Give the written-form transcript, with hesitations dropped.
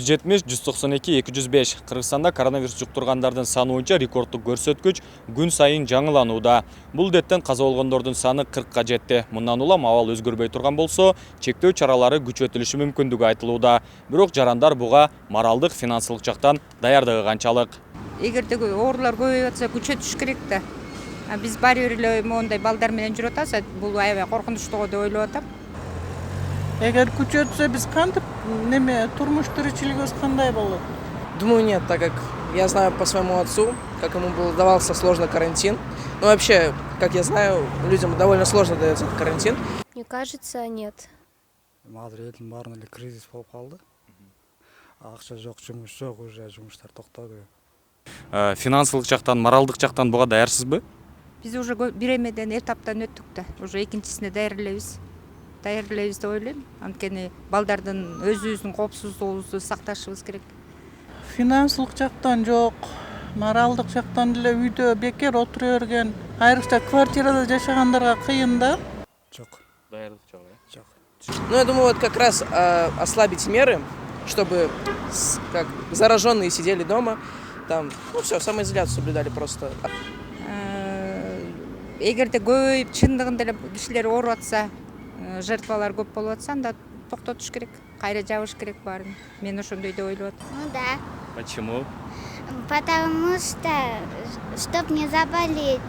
170-192-205. Кыргызстанда коронавирус жұқтырғандардың саны боюнча рекордтук көрсөткүч күн сайын жаңыланууда. Бул деттен каза болгондордун саны 40-ка жетти. Мындан улам абал өзгөрбөй турган болсо, чектөө чаралары күчөтүлүшү мүмкүндүгү айтылууда. Бирок жарандар буга моралдык, финансылык жактан даярдыгы канчалык? Эгерде оорулар көбөйүп атса күчөтүш керек да. Биз баары бир эле моундай балдар менен жүрүп атабыз, бул аябай коркунучтуу деп ойлоп атам. Эгер күчөтсө биз кантип турмуш тиричилигибиз кандай болот? Думаю, нет, так как я знаю по своему отцу, как ему давался сложно карантин. Ну вообще, как я знаю, людям довольно сложно дается этот карантин. Мне кажется, нет. Азыр элдин баарында эле кризис болуп калды. Акча жок, жумуш жок, уже жумуштар токтоду. Финансылык жактан, моралдык жактан буга даярсызбы? Биз уже бир эмеден этаптан өттүк да. Уже экинчисине даярдайлбыз деп ойлойм. Анткени балдардын өзүбүздүн коопсуздугубузду сакташыбыз керек. Финансылык жактан жок, моралдык жактан деле үйдө бекер отура берген, айрыкча квартирада жашагандарга кыйын да. Жок. Даярдык жок, Жок. Ну я думаю, вот как раз ослабить меры, чтобы как зараженные сидели дома, там, ну все, самоизоляцию соблюдали просто. Эгерде көбөйүп чындыгында эле кишилер ооруп атса, жертвалар көп болуп атса, анда токтотуш керек, кайра жабыш керек баарын. Мен ошондой деп ойлоп атам. Ну да. Почему? Потому что, чтоб не заболеть.